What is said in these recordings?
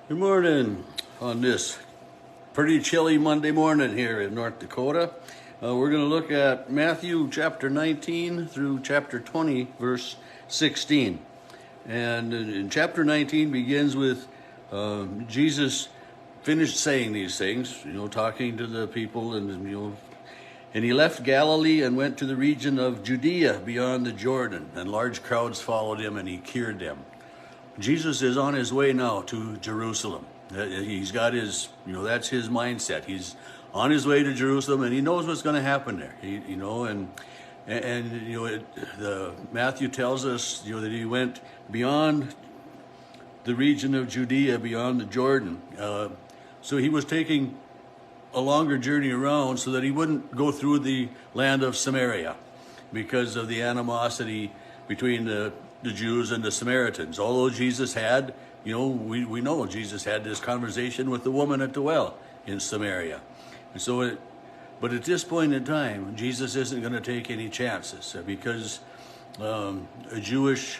Good morning on this pretty chilly Monday morning here in North Dakota. We're going to look at Matthew chapter 19 through chapter 20, verse 16. And in chapter 19 begins with Jesus finished saying these things, talking to the people, and he left Galilee and went to the region of Judea beyond the Jordan, and large crowds followed him, and he cured them. Jesus is on his way now to Jerusalem. He's got his, that's his mindset. He's on his way to Jerusalem, and he knows what's going to happen there. Matthew tells us, that he went beyond the region of Judea, beyond the Jordan. So he was taking a longer journey around so that he wouldn't go through the land of Samaria because of the animosity between the Jews and the Samaritans. Although Jesus had, we know Jesus had this conversation with the woman at the well in Samaria. And so, but at this point in time, Jesus isn't going to take any chances because a Jewish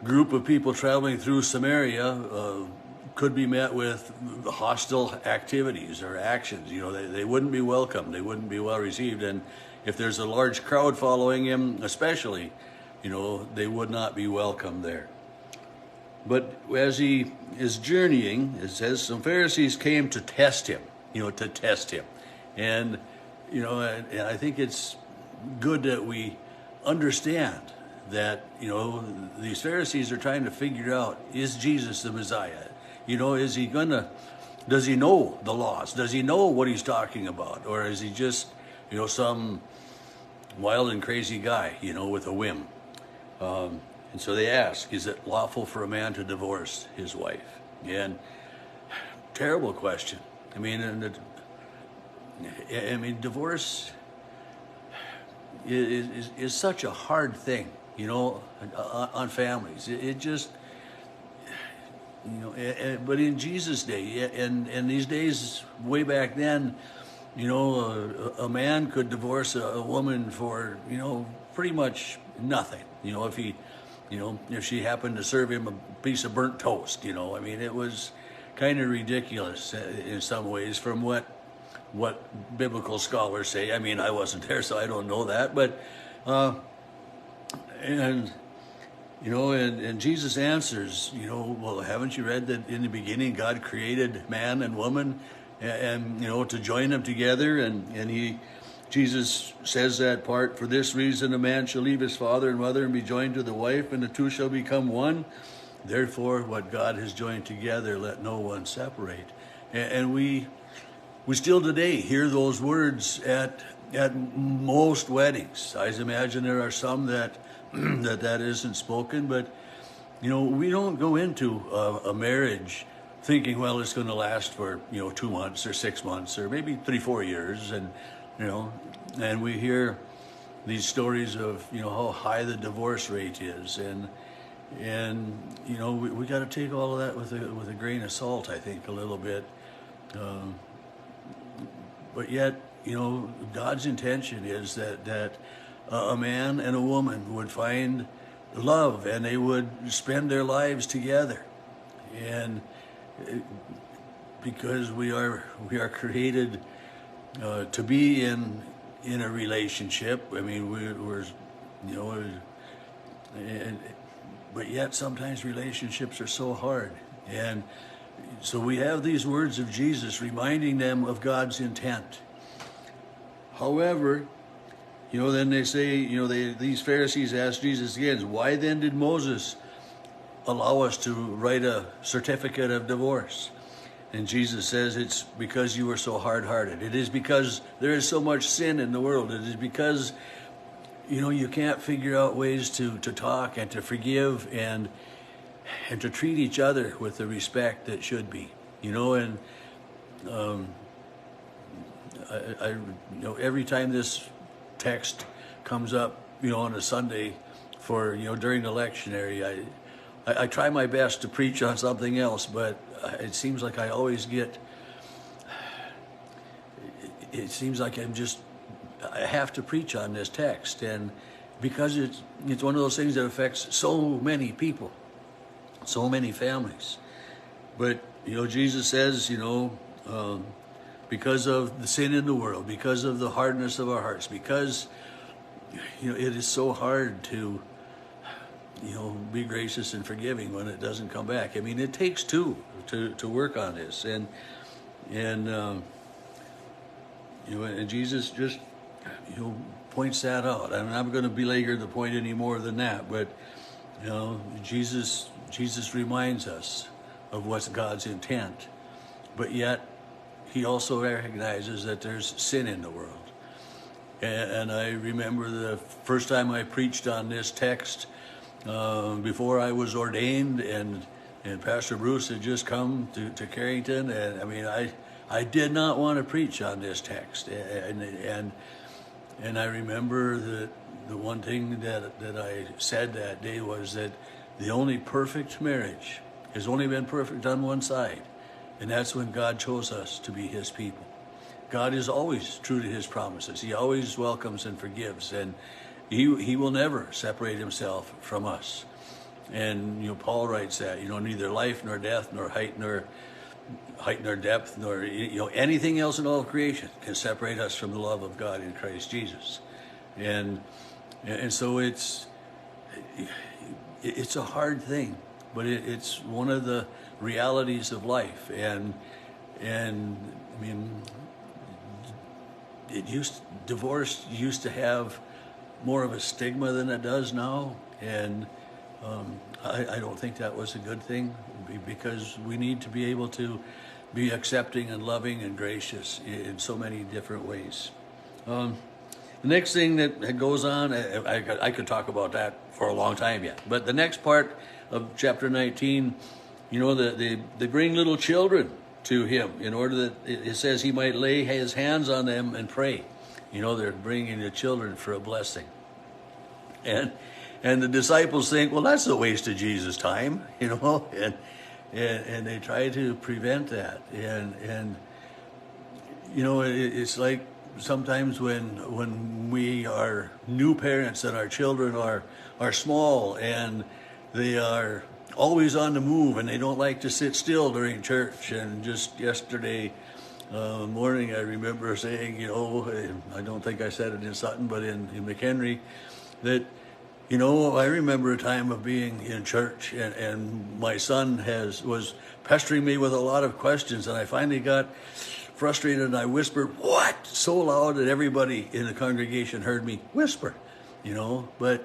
group of people traveling through Samaria could be met with hostile activities or actions. They wouldn't be welcome. They wouldn't be well received. And if there's a large crowd following him, especially, they would not be welcome there. But as he is journeying, it says some Pharisees came to test him, And, and I think it's good that we understand that, these Pharisees are trying to figure out, is Jesus the Messiah? Does he know the laws? Does he know what he's talking about? Or is he just, some wild and crazy guy, with a whim? And so they ask, is it lawful for a man to divorce his wife? And terrible question. Divorce is such a hard thing, on families. It just, but in Jesus' day, and these days, way back then, a man could divorce a woman for, pretty much nothing. If she happened to serve him a piece of burnt toast, it was kind of ridiculous in some ways from what biblical scholars say. I wasn't there, so I don't know that, but, and Jesus answers, well, haven't you read that in the beginning God created man and woman and to join them together? And Jesus says that part, for this reason a man shall leave his father and mother and be joined to the wife, and the two shall become one. Therefore, what God has joined together, let no one separate. And we still today hear those words at most weddings. I imagine there are some that that isn't spoken, but we don't go into a marriage thinking, well, it's going to last for 2 months or 6 months or maybe 3-4 years, and we hear these stories of how high the divorce rate is, and we got to take all of that with a grain of salt, I think, a little bit, but yet God's intention is that a man and a woman would find love and they would spend their lives together, and because we are created to be in a relationship. But yet sometimes relationships are so hard, and so we have these words of Jesus reminding them of God's intent. However, then they say, these Pharisees asked Jesus again, why then did Moses allow us to write a certificate of divorce? And Jesus says, it's because you are so hard-hearted. It is because there is so much sin in the world. It is because, you can't figure out ways to talk and to forgive and to treat each other with the respect that should be. Every time this text comes up, on a Sunday for, during the lectionary, I try my best to preach on something else, but it seems like I always it seems like I have to preach on this text, and because it's one of those things that affects so many people, so many families. But, Jesus says, because of the sin in the world, because of the hardness of our hearts, because, it is so hard to, be gracious and forgiving when it doesn't come back. I mean, it takes two to work on this. And Jesus just, points that out. I'm not going to belabor the point any more than that, but, Jesus reminds us of what's God's intent, but yet he also recognizes that there's sin in the world. And I remember the first time I preached on this text before I was ordained, and Pastor Bruce had just come to Carrington, and I mean, I did not want to preach on this text, and I remember that the one thing that I said that day was that the only perfect marriage has only been perfect on one side, and that's when God chose us to be his people. God is always true to his promises. He always welcomes and forgives, and he will never separate himself from us. And Paul writes that neither life nor death nor height nor depth nor anything else in all of creation can separate us from the love of God in Christ Jesus. And so it's a hard thing, but it's one of the realities of life. And I mean, divorce used to have more of a stigma than it does now, and I don't think that was a good thing, because we need to be able to be accepting and loving and gracious in so many different ways. The next thing that goes on, I could talk about that for a long time yet, but the next part of chapter 19, they bring little children to him in order that it says he might lay his hands on them and pray. They're bringing the children for a blessing. And the disciples think, well, that's a waste of Jesus' time, and they try to prevent that. And it's like sometimes when we are new parents and our children are small and they are always on the move and they don't like to sit still during church. And just yesterday morning, I remember saying, I don't think I said it in Sutton, but in McHenry, that I remember a time of being in church, and my son was pestering me with a lot of questions, and I finally got frustrated, and I whispered, "What?" so loud that everybody in the congregation heard me whisper, but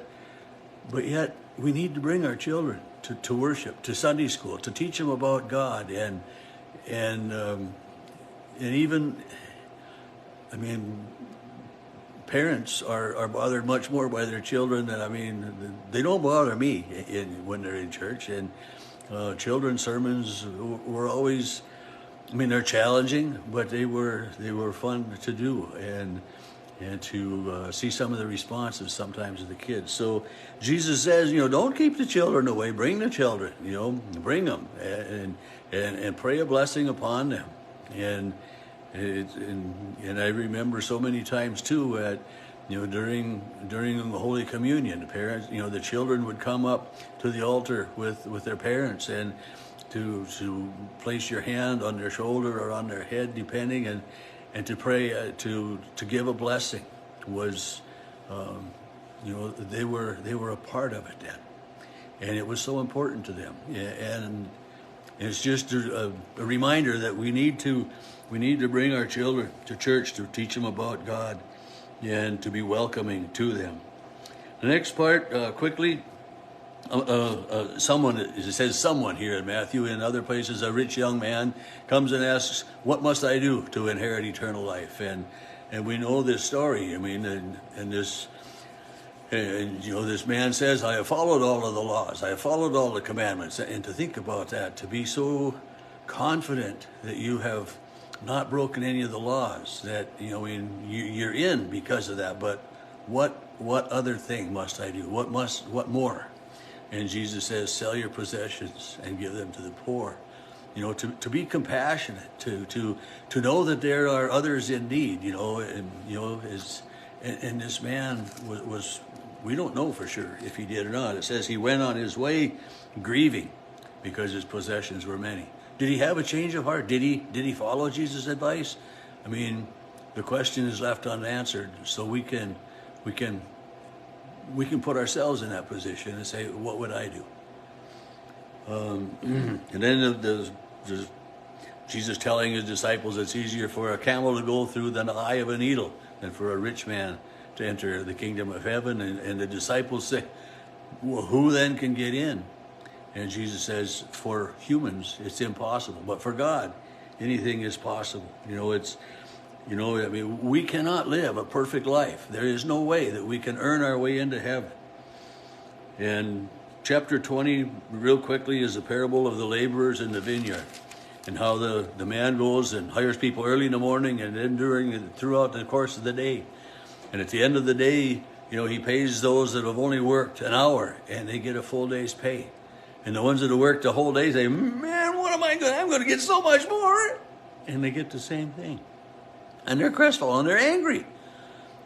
yet we need to bring our children to worship, to Sunday school, to teach them about God, and even, I mean, parents are bothered much more by their children than, they don't bother me when they're in church. And children's sermons were always, they're challenging, but they were fun to do, and to see some of the responses sometimes of the kids. So Jesus says, don't keep the children away, bring the children, bring them, and pray a blessing upon them. And I remember so many times too at during the Holy Communion, the parents, the children would come up to the altar with their parents, and to place your hand on their shoulder or on their head, depending, and to pray, to give a blessing was, they were a part of it then, and it was so important to them. And it's just a reminder that we need to bring our children to church, to teach them about God, and to be welcoming to them. The next part, quickly, someone, it says someone here in Matthew. In other places, a rich young man comes and asks, "What must I do to inherit eternal life?" And we know this story. This man says, "I have followed all of the laws. I have followed all the commandments." And to think about that, to be so confident that you have not broken any of the laws, that you're in because of that. But what other thing must I do? What more? And Jesus says, "Sell your possessions and give them to the poor." To be compassionate, to know that there are others in need. And this man was, we don't know for sure if he did or not. It says he went on his way grieving, because his possessions were many. Did he have a change of heart? Did he follow Jesus' advice? I mean, the question is left unanswered, so we can put ourselves in that position and say, what would I do? And then there's Jesus telling his disciples it's easier for a camel to go through the eye of a needle than for a rich man to enter the kingdom of heaven. And the disciples say, well, who then can get in? And Jesus says, for humans, it's impossible. But for God, anything is possible. We cannot live a perfect life. There is no way that we can earn our way into heaven. And chapter 20, real quickly, is the parable of the laborers in the vineyard, and how the man goes and hires people early in the morning and then throughout the course of the day. And at the end of the day, he pays those that have only worked an hour, and they get a full day's pay. And the ones that have worked the whole day say, man, what am I going to, I'm going to get so much more. And they get the same thing. And they're crestfallen, they're angry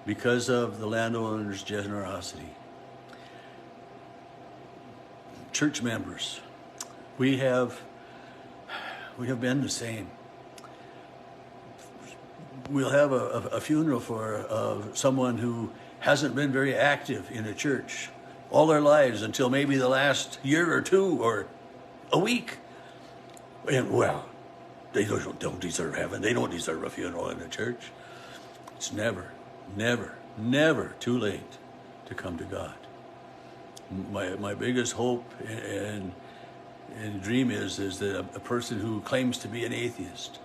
because of the landowner's generosity. Church members, we have been the same. We'll have a funeral for someone who hasn't been very active in a church all their lives until maybe the last year or two or a week. And well, they don't deserve heaven. They don't deserve a funeral in the church. It's never too late to come to God. My biggest hope and dream is that a person who claims to be an atheist,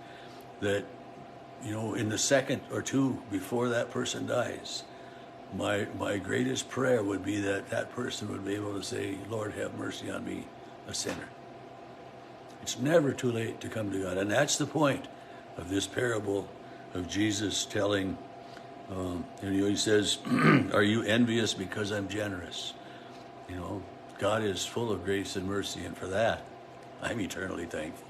that in the second or two before that person dies, my greatest prayer would be that person would be able to say, Lord, have mercy on me, a sinner. It's never too late to come to God. And that's the point of this parable of Jesus telling, he says, are you envious because I'm generous? God is full of grace and mercy, and for that, I'm eternally thankful.